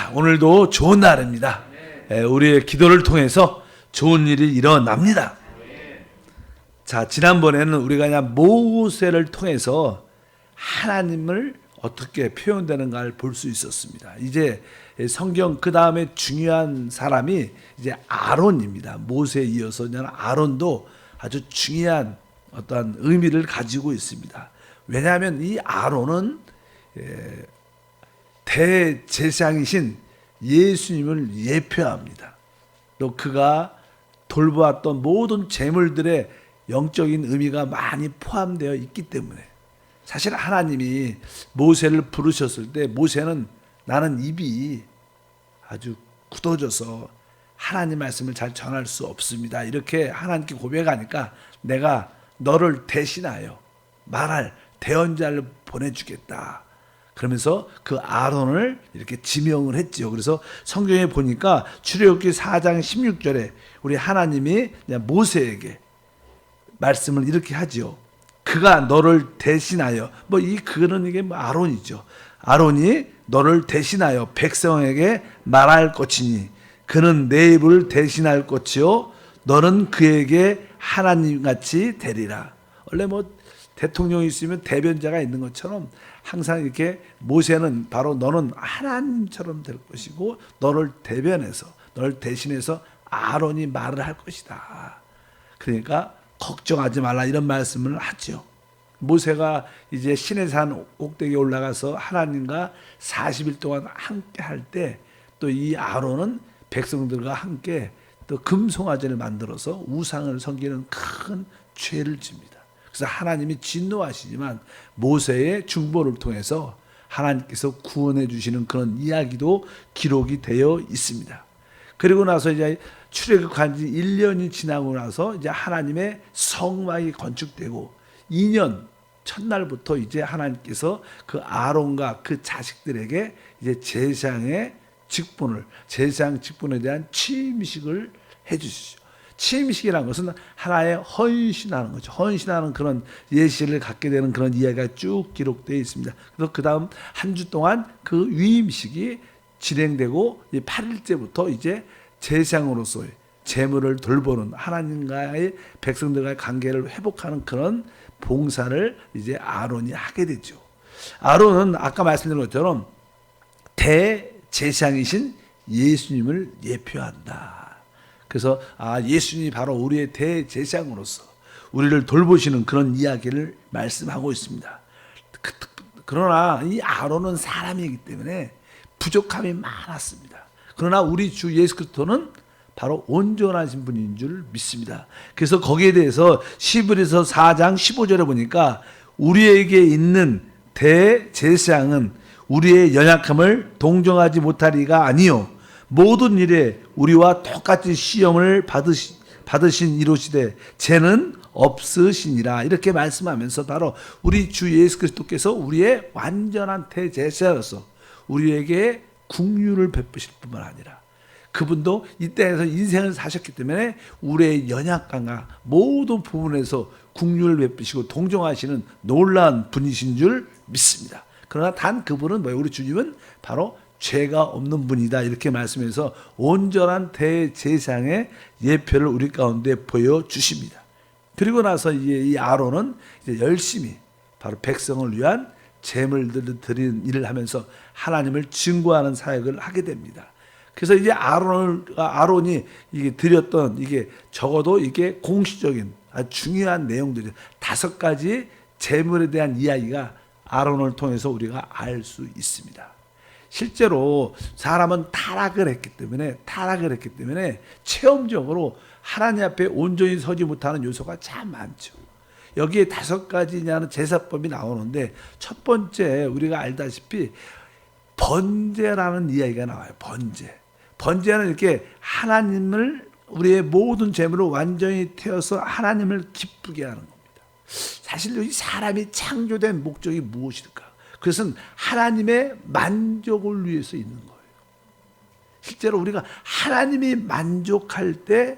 자, 오늘도 좋은 날입니다. 우리의 기도를 통해서 좋은 일이 일어납니다. 자, 지난번에는 우리가 그냥 모세를 통해서 하나님을 어떻게 표현되는가를 볼 수 있었습니다. 이제 성경 그 다음에 중요한 사람이 이제 아론입니다. 모세에 이어서 아론도 아주 중요한 어떠한 의미를 가지고 있습니다. 왜냐하면 이 아론은 대제사장이신 예수님을 예표합니다. 또 그가 돌보았던 모든 제물들의 영적인 의미가 많이 포함되어 있기 때문에 사실 하나님이 모세를 부르셨을 때 모세는 나는 입이 아주 굳어져서 하나님 말씀을 잘 전할 수 없습니다. 이렇게 하나님께 고백하니까 내가 너를 대신하여 말할 대언자를 보내주겠다. 그러면서 그 아론을 이렇게 지명을 했지요. 그래서 성경에 보니까 출애굽기 4장 16절에 우리 하나님이 모세에게 말씀을 이렇게 하지요. 그가 너를 대신하여 이 그는 이게 아론이죠. 아론이 너를 대신하여 백성에게 말할 것이니 그는 내 입을 대신할 것이요 너는 그에게 하나님같이 되리라. 원래 대통령이 있으면 대변자가 있는 것처럼 항상 이렇게 모세는 바로 너는 하나님처럼 될 것이고 너를 대변해서 너를 대신해서 아론이 말을 할 것이다. 그러니까 걱정하지 말라 이런 말씀을 하죠. 모세가 이제 시내산 꼭대기에 올라가서 하나님과 40일 동안 함께 할 때 또 이 아론은 백성들과 함께 또 금송아지를 만들어서 우상을 섬기는 큰 죄를 집니다. 그래서 하나님이 진노하시지만 모세의 중보를 통해서 하나님께서 구원해 주시는 그런 이야기도 기록이 되어 있습니다. 그리고 나서 이제 출애굽한 지 1년이 지나고 나서 이제 하나님의 성막이 건축되고 2년 첫날부터 이제 하나님께서 그 아론과 그 자식들에게 이제 제사장의 직분을 제사장 직분에 대한 취임식을 해 주시죠. 취임식이라는 것은 하나의 헌신하는 거죠. 헌신하는 그런 예시를 갖게 되는 그런 이야기가 쭉 기록되어 있습니다. 그래서 그 다음 한 주 동안 그 위임식이 진행되고 8일째부터 이제 제사장으로서의 재물을 돌보는 하나님과의 백성들과의 관계를 회복하는 그런 봉사를 이제 아론이 하게 되죠. 아론은 아까 말씀드린 것처럼 대제사장이신 예수님을 예표한다. 그래서 예수님이 바로 우리의 대제사장으로서 우리를 돌보시는 그런 이야기를 말씀하고 있습니다. 그러나 이 아론은 사람이기 때문에 부족함이 많았습니다. 그러나 우리 주 예수 그리스도는 바로 온전하신 분인 줄 믿습니다. 그래서 거기에 대해서 히브리서 4장 15절에 보니까 우리에게 있는 대제사장은 우리의 연약함을 동정하지 못하리가 아니요 모든 일에 우리와 똑같이 시험을 받으신 이로시되 죄는 없으시니라. 이렇게 말씀하면서 바로 우리 주 예수 그리스도께서 우리의 완전한 대제사장으로서 우리에게 긍휼을 베푸실 뿐만 아니라 그분도 이 땅에서 인생을 사셨기 때문에 우리의 연약함과 모든 부분에서 긍휼을 베푸시고 동정하시는 놀라운 분이신 줄 믿습니다. 그러나 단 그분은 우리 주님은 바로 죄가 없는 분이다. 이렇게 말씀해서 온전한 대제사장의 예표를 우리 가운데 보여주십니다. 그리고 나서 이 아론은 이제 열심히 바로 백성을 위한 제물들을 드리는 일을 하면서 하나님을 증거하는 사역을 하게 됩니다. 그래서 이제 아론이 이게 드렸던 이게 적어도 이게 공식적인 아주 중요한 내용들이 5가지 제물에 대한 이야기가 아론을 통해서 우리가 알 수 있습니다. 실제로 사람은 타락을 했기 때문에 체험적으로 하나님 앞에 온전히 서지 못하는 요소가 참 많죠. 여기에 5가지냐는 제사법이 나오는데 첫 번째 우리가 알다시피 번제라는 이야기가 나와요. 번제는 이렇게 하나님을 우리의 모든 재물을 완전히 태워서 하나님을 기쁘게 하는 겁니다. 사실 이 사람이 창조된 목적이 무엇일까? 그것은 하나님의 만족을 위해서 있는 거예요. 실제로 우리가 하나님이 만족할 때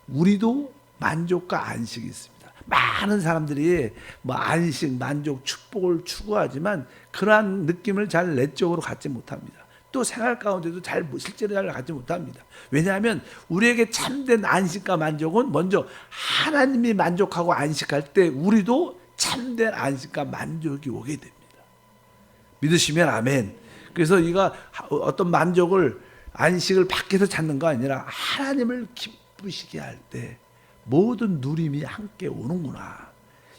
우리도 만족과 안식이 있습니다. 많은 사람들이 안식, 만족, 축복을 추구하지만 그러한 느낌을 잘 내적으로 갖지 못합니다. 아직도 생활 가운데도 실제로 잘 갖지 못합니다. 왜냐하면 우리에게 참된 안식과 만족은 먼저 하나님이 만족하고 안식할 때 우리도 참된 안식과 만족이 오게 됩니다. 믿으시면 아멘. 그래서 이가 어떤 만족을 안식을 밖에서 찾는 거 아니라 하나님을 기쁘시게 할 때 모든 누림이 함께 오는구나.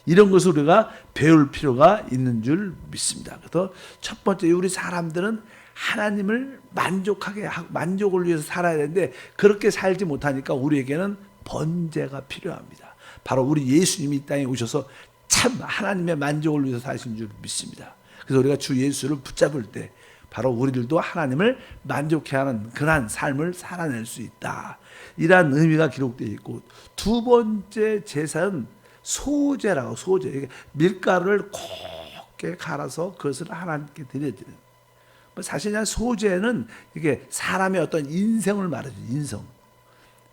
이런 것을 우리가 배울 필요가 있는 줄 믿습니다. 그래서 첫 번째 우리 사람들은 하나님을 만족을 위해서 살아야 되는데 그렇게 살지 못하니까 우리에게는 번제가 필요합니다. 바로 우리 예수님이 이 땅에 오셔서 참 하나님의 만족을 위해서 사신 줄 믿습니다. 그래서 우리가 주 예수를 붙잡을 때 바로 우리들도 하나님을 만족해 하는 그러한 삶을 살아낼 수 있다. 이러한 의미가 기록되어 있고, 두 번째 제사는 소제라고, 소제. 밀가루를 곱게 갈아서 그것을 하나님께 드려드리는. 사실 소제는 이게 사람의 어떤 인생을 말하죠. 인성.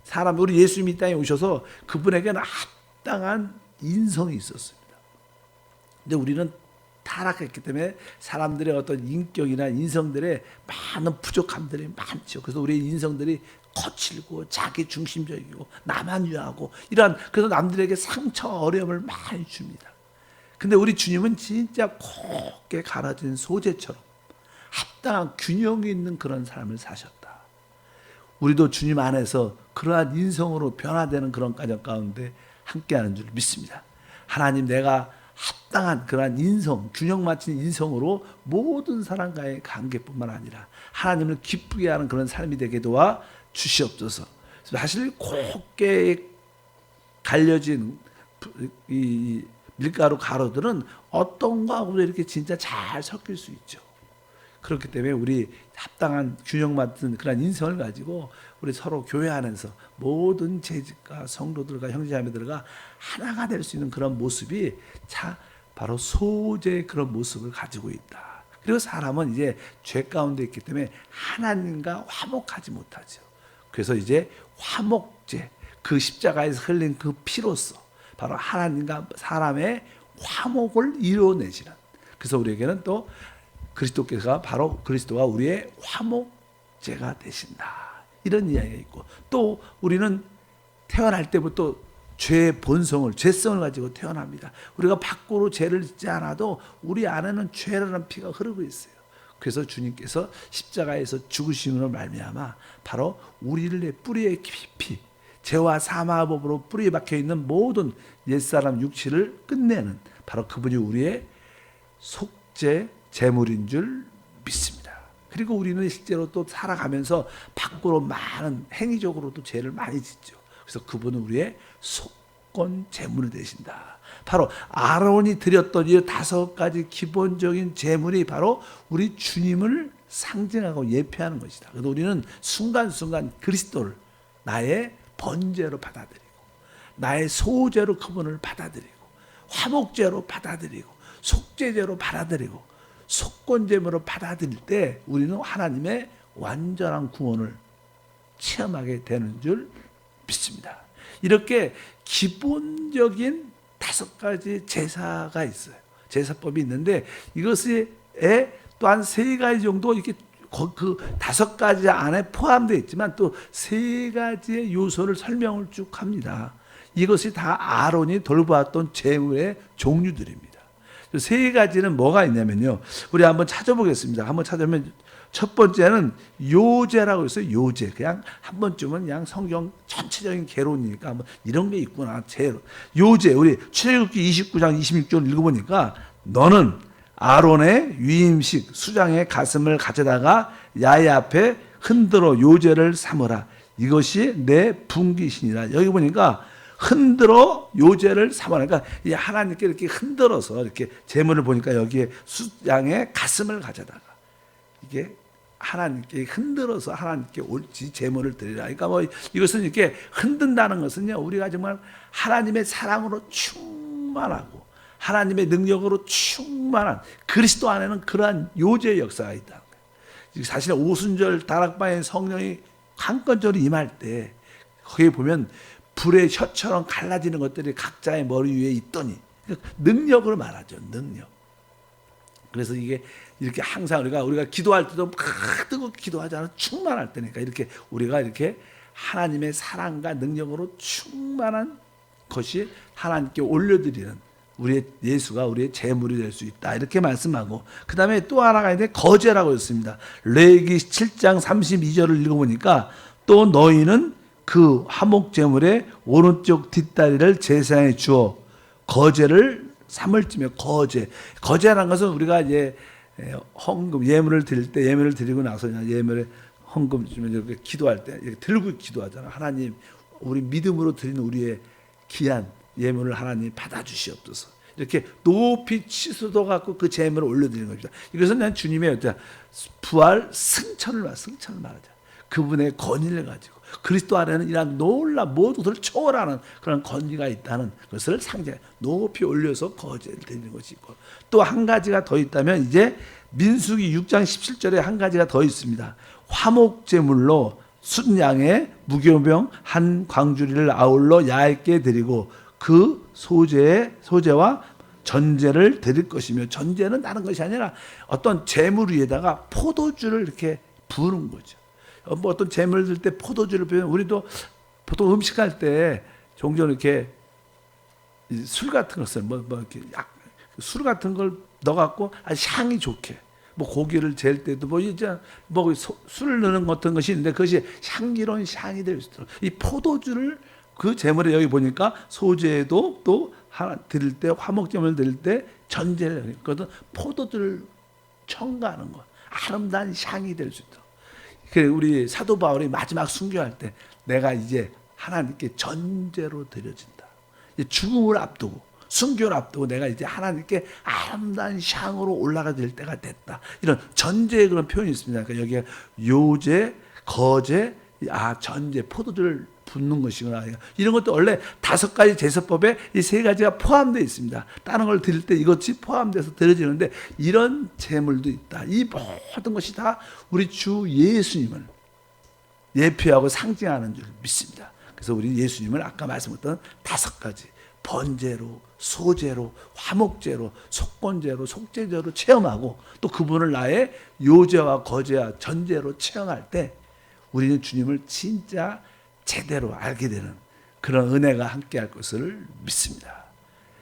사람, 우리 예수님이 이 땅에 오셔서 그분에게는 합당한 인성이 있었습니다. 근데 우리는 타락했기 때문에 사람들의 어떤 인격이나 인성들의 많은 부족함들이 많죠. 그래서 우리의 인성들이 거칠고 자기 중심적이고 나만 위하고 이러한, 그래서 남들에게 상처 어려움을 많이 줍니다. 근데 우리 주님은 진짜 곱게 갈아진 소재처럼 합당한 균형이 있는 그런 삶을 사셨다. 우리도 주님 안에서 그러한 인성으로 변화되는 그런 과정 가운데 함께하는 줄 믿습니다. 하나님, 내가 합당한 그러한 인성, 균형 맞춘 인성으로 모든 사람과의 관계뿐만 아니라 하나님을 기쁘게 하는 그런 삶이 되게 도와 주시옵소서. 사실 곱게 갈려진 이 밀가루 가루들은 어떤 거하고도 이렇게 진짜 잘 섞일 수 있죠. 그렇기 때문에 우리 합당한 균형 맞는 그런 인성을 가지고 우리 서로 교회 안에서 모든 재직과 성도들과 형제자매들과 하나가 될 수 있는 그런 모습이 바로 소제의 그런 모습을 가지고 있다. 그리고 사람은 이제 죄 가운데 있기 때문에 하나님과 화목하지 못하죠. 그래서 이제 화목제, 그 십자가에서 흘린 그 피로써 바로 하나님과 사람의 화목을 이루어내시는, 그래서 우리에게는 또 그리스도께서 바로 그리스도가 우리의 화목제가 되신다. 이런 이야기가 있고, 또 우리는 태어날 때부터 죄의 본성을, 죄성을 가지고 태어납니다. 우리가 밖으로 죄를 짓지 않아도 우리 안에는 죄라는 피가 흐르고 있어요. 그래서 주님께서 십자가에서 죽으심으로 말미암아 바로 우리를 뿌리에 깊이 죄와 사망의 법으로 뿌리에 박혀 있는 모든 옛사람 육체를 끝내는 바로 그분이 우리의 속죄 제물인 줄 믿습니다. 그리고 우리는 실제로 또 살아가면서 밖으로 많은 행위적으로도 죄를 많이 짓죠. 그래서 그분은 우리의 속건 제물이 되신다. 바로 아론이 드렸던 이 5가지 기본적인 제물이 바로 우리 주님을 상징하고 예표하는 것이다. 그래서 우리는 순간순간 그리스도를 나의 번제로 받아들이고, 나의 소제로 그분을 받아들이고, 화목제로 받아들이고, 속죄제로 받아들이고, 속건제물로 받아들일 때 우리는 하나님의 완전한 구원을 체험하게 되는 줄 믿습니다. 이렇게 기본적인 5가지 제사가 있어요. 제사법이 있는데 이것에 또한 3가지 정도 이렇게 그 5가지 안에 포함되어 있지만 또 3가지의 요소를 설명을 쭉 합니다. 이것이 다 아론이 돌보았던 제물의 종류들입니다. 3가지는 뭐가 있냐면요, 우리 한번 찾아보겠습니다. 한번 찾으면 첫 번째는 요제라고 있어요. 요제. 그냥 한 번쯤은 그냥 성경 전체적인 개론이니까 뭐 이런 게 있구나. 요제. 우리 출애굽기 29장 26절 읽어보니까 너는 아론의 위임식 수장의 가슴을 가져다가 야훼 앞에 흔들어 요제를 삼으라. 이것이 내 분깃이니라. 여기 보니까 흔들어 요제를 삼으라. 그러니까 하나님께 이렇게 흔들어서 이렇게 제물을 보니까 여기에 수장의 가슴을 가져다가 이게 하나님께 흔들어서 하나님께 옳지 제물을 드리라. 그러니까 뭐 이것은 이렇게 흔든다는 것은요, 우리가 정말 하나님의 사랑으로 충만하고 하나님의 능력으로 충만한 그리스도 안에는 그러한 요제의 역사가 있다는 거예요. 사실 오순절 다락방에 성령이 한건적으로 임할 때 거기에 보면 불의 혀처럼 갈라지는 것들이 각자의 머리 위에 있더니 능력을 말하죠. 능력. 그래서 이게 이렇게 항상 우리가 기도할 때도 막 뜨겁게 기도하잖아. 충만할 때니까 이렇게 우리가 이렇게 하나님의 사랑과 능력으로 충만한 것이 하나님께 올려드리는 우리의 예수가 우리의 제물이 될 수 있다. 이렇게 말씀하고 그 다음에 또 하나가 있는데 거제라고 했습니다. 레위기 7장 32절을 읽어보니까 또 너희는 그 화목 제물의 오른쪽 뒷다리를 제사장에 주어 거제를 삼을지며 거제라는 것은 우리가 이제 헌금 예물을 드릴 때 예물을 드리고 나서 예물에 헌금 주면 이렇게 기도할 때 이렇게 들고 기도하잖아. 하나님 우리 믿음으로 드리는 우리의 귀한 예물을 하나님 받아주시옵소서. 이렇게 높이 치솟아 갖고 그 제물을 올려드리는 겁니다. 이것은 난 주님의 부활 승천을 말하자. 그분의 권위를 가지고 그리스도 안에는 이러한 놀라 모든 것을 초월하는 그런 권위가 있다는 것을 상징해 높이 올려서 거제를 드리는 것이 있고 또 한 가지가 더 있다면 이제 민수기 6장 17절에 한 가지가 더 있습니다. 화목제물로 순양의 무교병 한 광주리를 아울러 야훼께 드리고 그 소재와 전제를 드릴 것이며 전제는 다른 것이 아니라 어떤 제물 위에다가 포도주를 이렇게 부은 거죠. 뭐 어떤 제물 들 때 포도주를 부으면 우리도 보통 음식할 때 종종 이렇게 술 같은 것을 이렇게 술 같은 걸 넣어갖고 아주 향이 좋게 뭐 고기를 젤 때도 뭐 이제 뭐 술을 넣는 어떤 것이 있는데 그것이 향기로운 향이 될 수 있도록 이 포도주를 그 제물에 여기 보니까 소재도 또 하나 드릴 때 화목제물 드릴 때 전제를 그것은 포도주를 첨가하는 거 아름다운 향이 될 수 있도록 우리 사도 바울이 마지막 순교할 때 내가 이제 하나님께 전제로 드려진다. 죽음을 앞두고 순교를 앞두고 내가 이제 하나님께 아름다운 향으로 올라가 될 때가 됐다. 이런 전제의 그런 표현이 있습니다. 그러니까 여기에 요제, 거제, 전제, 포도주를 붓는 것이구나. 이런 것도 원래 5가지 제사법에 이 3가지가 포함되어 있습니다. 다른 걸 드릴 때 이것이 포함돼서 드려지는데 이런 제물도 있다. 이 모든 것이 다 우리 주 예수님을 예표하고 상징하는 줄 믿습니다. 그래서 우리 예수님을 아까 말씀했던 5가지 번제로, 소제로, 화목제로, 속건제로, 속죄제로 체험하고 또 그분을 나의 요제와 거제와 전제로 체험할 때 우리는 주님을 진짜 제대로 알게 되는 그런 은혜가 함께할 것을 믿습니다.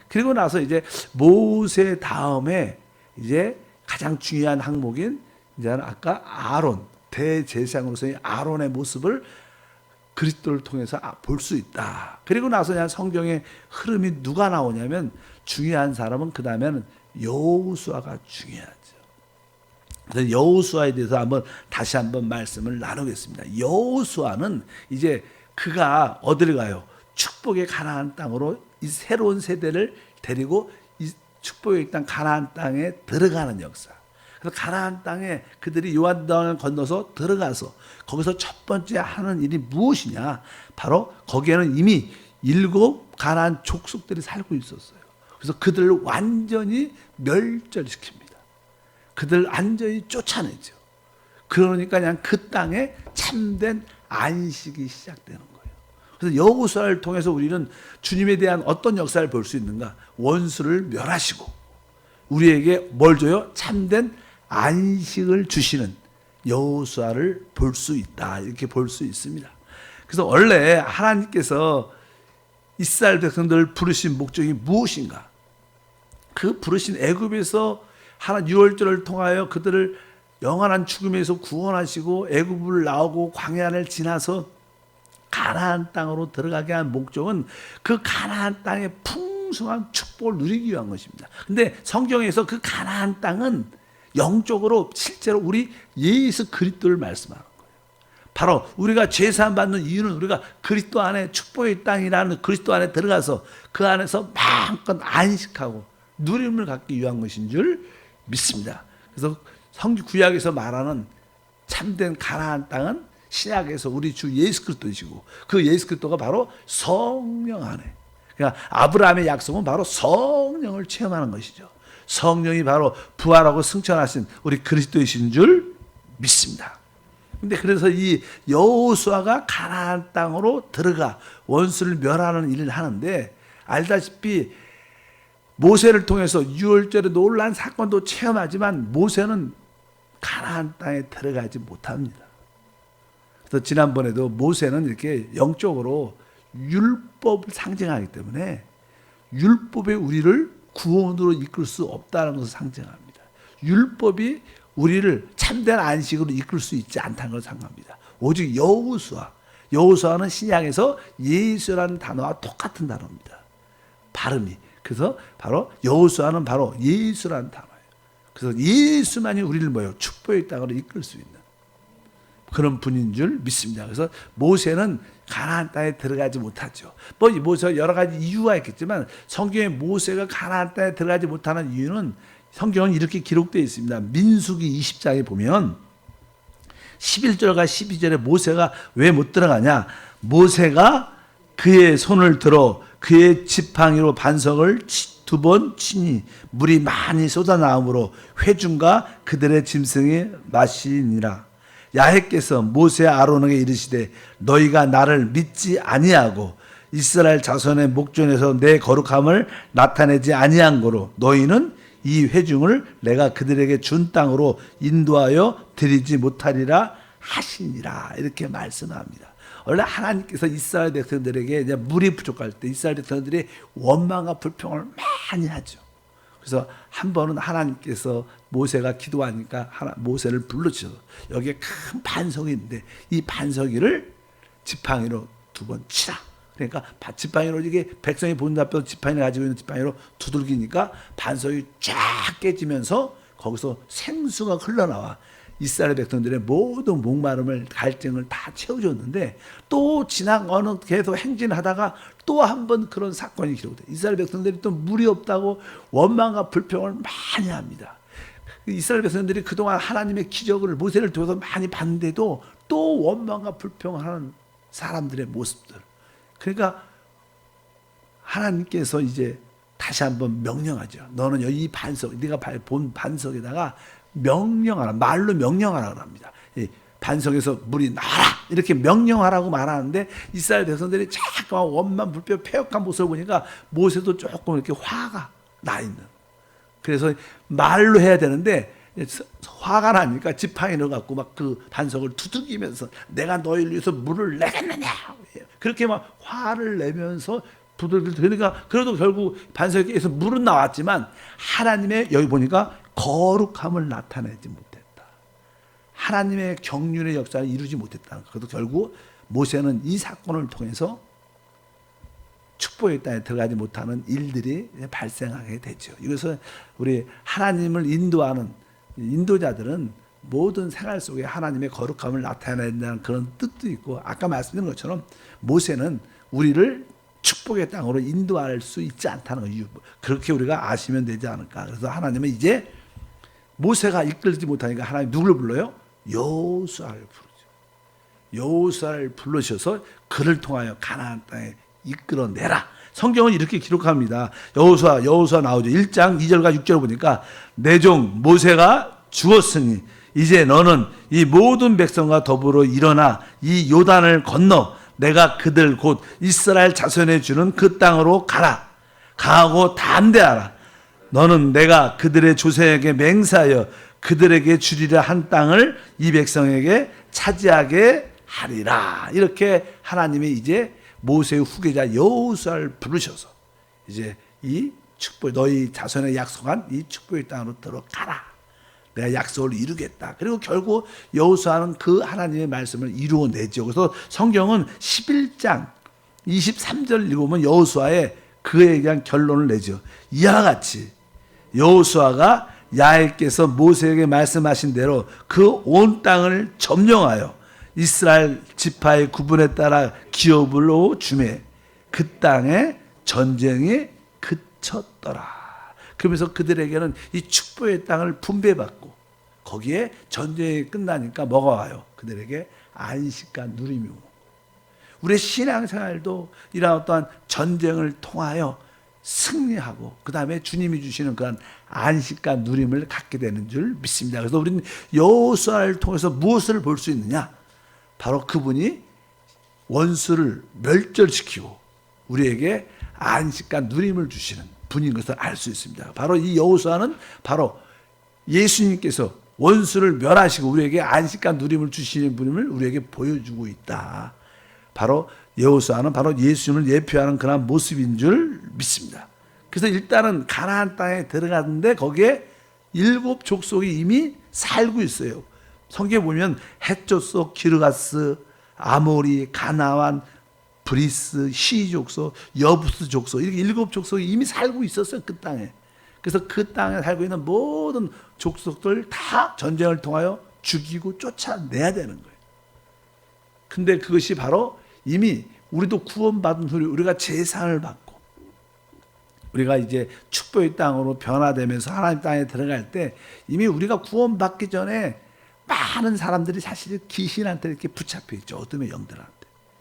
그리고 나서 이제 모세 다음에 이제 가장 중요한 항목인 이제는 아까 아론 대제사장으로서의 아론의 모습을 그리스도를 통해서 볼 수 있다. 그리고 나서 그냥 성경의 흐름이 누가 나오냐면 중요한 사람은 그 다음에는 여호수아가 중요하죠. 그래서 여호수아에 대해서 다시 한번 말씀을 나누겠습니다. 여호수아는 이제 그가 어디를 가요? 축복의 가나안 땅으로 이 새로운 세대를 데리고 이 축복의 땅 가나안 땅에 들어가는 역사. 그래서 가나안 땅에 그들이 요단강을 건너서 들어가서 거기서 첫 번째 하는 일이 무엇이냐? 바로 거기에는 이미 7 가나안 족속들이 살고 있었어요. 그래서 그들을 완전히 멸절시킵니다. 그들 완전히 쫓아내죠. 그러니까 그냥 그 땅에 참된 안식이 시작되는 거예요. 그래서 여호수아를 통해서 우리는 주님에 대한 어떤 역사를 볼 수 있는가? 원수를 멸하시고 우리에게 뭘 줘요? 참된 안식을 주시는 여호수아를 볼 수 있다. 이렇게 볼 수 있습니다. 그래서 원래 하나님께서 이스라엘 백성들을 부르신 목적이 무엇인가? 그 부르신 애굽에서 하나 유월절을 통하여 그들을 영원한 죽음에서 구원하시고 애굽을 나오고 광야를 지나서 가나안 땅으로 들어가게 한 목적은 그 가나안 땅의 풍성한 축복을 누리기 위한 것입니다. 근데 성경에서 그 가나안 땅은 영적으로 실제로 우리 예수 그리스도를 말씀하는 거예요. 바로 우리가 죄사함 받는 이유는 우리가 그리스도 안에 축복의 땅이라는 그리스도 안에 들어가서 그 안에서 마음껏 안식하고 누림을 갖기 위한 것인 줄 믿습니다. 그래서 성경 구약에서 말하는 참된 가나안 땅은 신약에서 우리 주 예수 그리스도이시고 그 예수 그리스도가 바로 성령 안에 그러니까 아브라함의 약속은 바로 성령을 체험하는 것이죠. 성령이 바로 부활하고 승천하신 우리 그리스도이신 줄 믿습니다. 근데 그래서 이 여호수아가 가나안 땅으로 들어가 원수를 멸하는 일을 하는데 알다시피 모세를 통해서 유월절의 놀라운 사건도 체험하지만 모세는 가나안 땅에 들어가지 못합니다. 그래서 지난번에도 모세는 이렇게 영적으로 율법을 상징하기 때문에 율법이 우리를 구원으로 이끌 수 없다는 것을 상징합니다. 율법이 우리를 참된 안식으로 이끌 수 있지 않다는 것을 상징합니다. 오직 여호수아는 신약에서 예수라는 단어와 똑같은 단어입니다. 발음이. 그래서 바로 여호수아는 바로 예수라는 단어예요. 그래서 예수만이 우리를 축복의 땅으로 이끌 수 있는 그런 분인 줄 믿습니다. 그래서 모세는 가나안 땅에 들어가지 못하죠. 모세가 여러 가지 이유가 있겠지만 성경에 모세가 가나안 땅에 들어가지 못하는 이유는 성경은 이렇게 기록되어 있습니다. 민수기 20장에 보면 11절과 12절에 모세가 왜 못 들어가냐? 모세가 그의 손을 들어 그의 지팡이로 반석을 2번 치니 물이 많이 쏟아나오므로 회중과 그들의 짐승이 마시니라. 야훼께서 모세 아론에게 이르시되 너희가 나를 믿지 아니하고 이스라엘 자손의 목전에서 내 거룩함을 나타내지 아니한 거로 너희는 이 회중을 내가 그들에게 준 땅으로 인도하여 드리지 못하리라 하시니라. 이렇게 말씀합니다. 원래 하나님께서 이스라엘 백성들에게 이제 물이 부족할 때 이스라엘 백성들이 원망과 불평을 많이 하죠. 그래서 한 번은 하나님께서 모세가 기도하니까 모세를 불러주셔서 여기에 큰 반석이 있는데 이 반석이를 지팡이로 2번 치라. 그러니까 지팡이로 이게 백성이 보는 앞에서 지팡이를 가지고 있는 지팡이로 두들기니까 반석이 쫙 깨지면서 거기서 생수가 흘러나와 이스라엘 백성들의 모든 목마름을 갈증을 다 채워줬는데 또 지난 어느 계속 행진하다가 또 한 번 그런 사건이 기록돼. 이스라엘 백성들이 또 물이 없다고 원망과 불평을 많이 합니다. 이스라엘 백성들이 그동안 하나님의 기적을 모세를 통해서 많이 봤는데도 또 원망과 불평하는 사람들의 모습들. 그러니까 하나님께서 이제 다시 한번 명령하죠. 너는 이 반석, 네가 본 반석에다가 명령하라, 말로 명령하라고 합니다. 반석에서 물이 나와라 이렇게 명령하라고 말하는데 이스라엘 백성들이 자꾸만 원만 불평 패역한 모습을 보니까 모세도 조금 이렇게 화가 나 있는. 그래서 말로 해야 되는데 화가 나니까 지팡이를 갖고 막 그 반석을 두들기면서 내가 너희를 위해서 물을 내겠느냐 그렇게 막 화를 내면서 두들기를. 그러니까 그래도 결국 반석에서 물은 나왔지만 하나님의 여기 보니까 거룩함을 나타내지 못했다. 하나님의 경륜의 역사를 이루지 못했다. 그래도 결국 모세는 이 사건을 통해서 축복의 땅에 들어가지 못하는 일들이 발생하게 되죠. 이것은 우리 하나님을 인도하는 인도자들은 모든 생활 속에 하나님의 거룩함을 나타낸다는 그런 뜻도 있고 아까 말씀드린 것처럼 모세는 우리를 축복의 땅으로 인도할 수 있지 않다는 이유. 그렇게 우리가 아시면 되지 않을까. 그래서 하나님은 이제 모세가 이끌지 못하니까 하나님 누구를 불러요? 여호수아를 부르죠. 여호수아를 불러셔서 그를 통하여 가나안 땅에 이끌어내라. 성경은 이렇게 기록합니다. 여호수아 나오죠. 1장 2절과 6절 보니까 내 종 모세가 죽었으니 이제 너는 이 모든 백성과 더불어 일어나 이 요단을 건너 내가 그들 곧 이스라엘 자손에 주는 그 땅으로 가라. 가고 담대하라. 너는 내가 그들의 조상에게 맹세하여 그들에게 주리라 한 땅을 이 백성에게 차지하게 하리라. 이렇게 하나님이 이제 모세의 후계자 여호수아를 부르셔서 이제 이 축복 너희 자손에 약속한 이 축복의 땅으로 들어가라. 내가 약속을 이루겠다. 그리고 결국 여호수아는 그 하나님의 말씀을 이루어내죠. 그래서 성경은 11장 23절 읽으면 여호수아의 그에 대한 결론을 내죠. 이와 같이 여호수아가 야훼께서 모세에게 말씀하신 대로 그 온 땅을 점령하여 이스라엘 지파의 구분에 따라 기업으로 주매 그 땅에 전쟁이 그쳤더라. 그러면서 그들에게는 이 축복의 땅을 분배받고 거기에 전쟁이 끝나니까 뭐가 와요? 그들에게 안식과 누림이 오고. 우리의 신앙생활도 이런 어떠한 전쟁을 통하여 승리하고 그 다음에 주님이 주시는 그런 안식과 누림을 갖게 되는 줄 믿습니다. 그래서 우리는 여호수아를 통해서 무엇을 볼 수 있느냐? 바로 그분이 원수를 멸절시키고 우리에게 안식과 누림을 주시는 분인 것을 알 수 있습니다. 바로 이 여호수아는 바로 예수님께서 원수를 멸하시고 우리에게 안식과 누림을 주시는 분임을 우리에게 보여주고 있다. 바로 여호수아는 바로 예수님을 예표하는 그런 모습인 줄 믿습니다. 그래서 일단은 가나안 땅에 들어갔는데 거기에 7 족속이 이미 살고 있어요. 성경에 보면 헷 족속, 기르가스, 아모리, 가나안, 브리스, 시 족속, 여부스 족속 이렇게 7 족속이 이미 살고 있었어요. 그 땅에. 그래서 그 땅에 살고 있는 모든 족속들 다 전쟁을 통하여 죽이고 쫓아내야 되는 거예요. 근데 그것이 바로 이미 우리도 구원받은 후에 우리가 제사를 받고 우리가 이제 축복의 땅으로 변화되면서 하나님 땅에 들어갈 때 이미 우리가 구원받기 전에 많은 사람들이 사실 귀신한테 이렇게 붙잡혀 있죠. 어둠의 영들한테.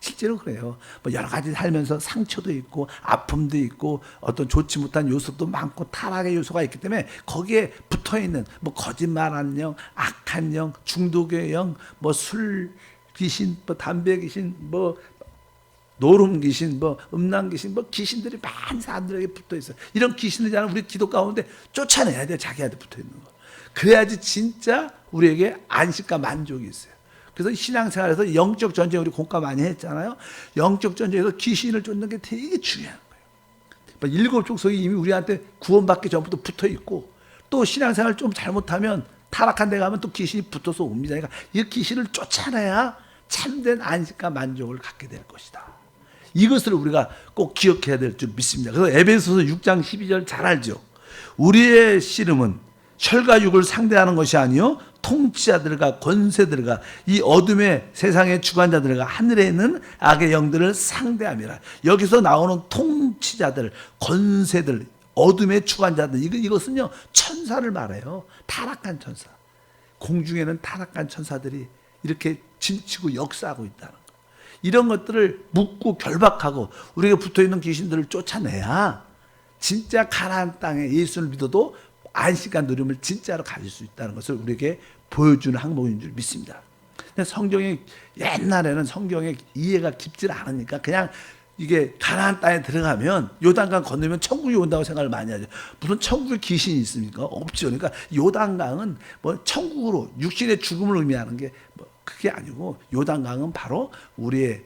실제로 그래요. 뭐 여러 가지 살면서 상처도 있고 아픔도 있고 어떤 좋지 못한 요소도 많고 타락의 요소가 있기 때문에 거기에 붙어 있는 뭐 거짓말하는 영, 악한 영, 중독의 영, 뭐 술 귀신, 뭐 담배 귀신, 뭐 노름 귀신, 뭐 음란 귀신, 뭐 귀신들이 많은 사람들에게 붙어 있어요. 이런 귀신들이 우리 기도 가운데 쫓아내야 돼요. 자기한테 붙어 있는 거. 그래야지 진짜 우리에게 안식과 만족이 있어요. 그래서 신앙생활에서 영적 전쟁 우리 공과 많이 했잖아요. 영적 전쟁에서 귀신을 쫓는 게 되게 중요한 거예요. 7 족속이 이미 우리한테 구원받기 전부터 붙어 있고 또 신앙생활 좀 잘못하면 타락한 데 가면 또 귀신이 붙어서 옵니다. 그러니까 이 귀신을 쫓아내야 참된 안식과 만족을 갖게 될 것이다. 이것을 우리가 꼭 기억해야 될 줄 믿습니다. 그래서 에베소서 6장 12절 잘 알죠. 우리의 씨름은 혈과 육을 상대하는 것이 아니요 통치자들과 권세들과 이 어둠의 세상의 주관자들과 하늘에 있는 악의 영들을 상대함이라. 여기서 나오는 통치자들, 권세들, 어둠의 주관자들 이것은요 천사를 말해요. 타락한 천사. 공중에는 타락한 천사들이 이렇게 진치고 역사하고 있다는 거. 이런 것들을 묻고 결박하고 우리가 붙어있는 귀신들을 쫓아내야 진짜 가나안 땅에 예수를 믿어도 안식과 누림을 진짜로 가질 수 있다는 것을 우리에게 보여주는 항목인 줄 믿습니다. 근데 성경이 옛날에는 성경의 이해가 깊지 않으니까 그냥 이게 가나안 땅에 들어가면 요단강 건너면 천국이 온다고 생각을 많이 하죠. 무슨 천국에 귀신이 있습니까? 없죠. 그러니까 요단강은 뭐 천국으로 육신의 죽음을 의미하는 게 뭐 그게 아니고 요단강은 바로 우리의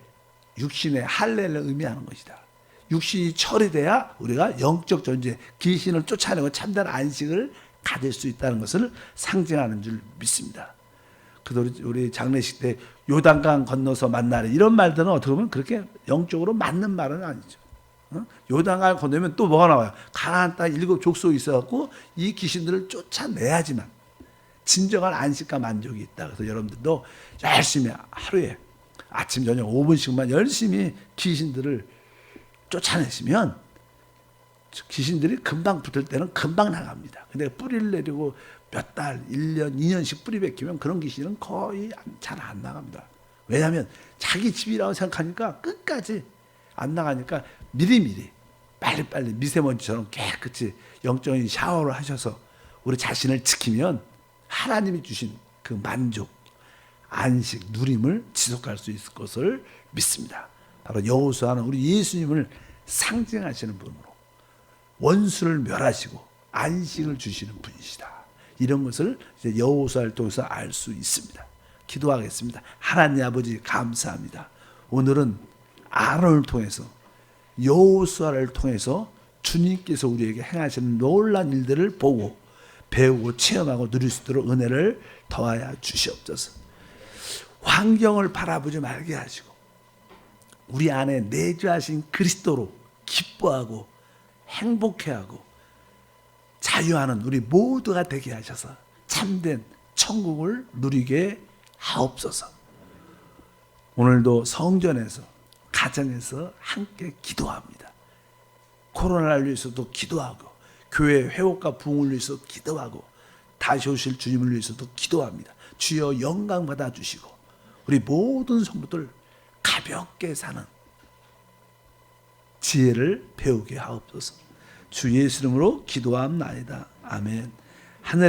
육신의 할례를 의미하는 것이다. 육신이 처리돼야 우리가 영적 존재, 귀신을 쫓아내고 참된 안식을 가질 수 있다는 것을 상징하는 줄 믿습니다. 그래서 우리 장례식 때 요단강 건너서 만나래 이런 말들은 어떻게 보면 그렇게 영적으로 맞는 말은 아니죠. 요단강을 건너면 또 뭐가 나와요? 가나안 땅 7 족속이 있어갖고 이 귀신들을 쫓아내야지만 진정한 안식과 만족이 있다. 그래서 여러분들도 열심히 하루에 아침 저녁 5분씩만 열심히 귀신들을 쫓아내시면 귀신들이 금방 붙을 때는 금방 나갑니다. 근데 뿌리를 내리고 몇 달, 1년, 2년씩 뿌리 벗기면 그런 귀신은 거의 잘 안 나갑니다. 왜냐하면 자기 집이라고 생각하니까 끝까지 안 나가니까 미리미리 빨리빨리 미세먼지처럼 깨끗이 영적인 샤워를 하셔서 우리 자신을 지키면 하나님이 주신 그 만족, 안식, 누림을 지속할 수 있을 것을 믿습니다. 바로 여호수아는 우리 예수님을 상징하시는 분으로 원수를 멸하시고 안식을 주시는 분이시다. 이런 것을 이제 여호수아를 통해서 알 수 있습니다. 기도하겠습니다. 하나님 아버지 감사합니다. 오늘은 아론을 통해서 여호수아를 통해서 주님께서 우리에게 행하시는 놀라운 일들을 보고 배우고 체험하고 누릴 수 있도록 은혜를 더하여 주시옵소서. 환경을 바라보지 말게 하시고 우리 안에 내주하신 그리스도로 기뻐하고 행복해하고 자유하는 우리 모두가 되게 하셔서 참된 천국을 누리게 하옵소서. 오늘도 성전에서 가정에서 함께 기도합니다. 코로나를 위해서도 기도하고 교회 회복과 부흥을 위해서 기도하고 다시 오실 주님을 위해서도 기도합니다. 주여 영광 받아주시고 우리 모든 성도들 가볍게 사는 지혜를 배우게 하옵소서. 주 예수 이름으로 기도함나이다. 아멘. 하늘에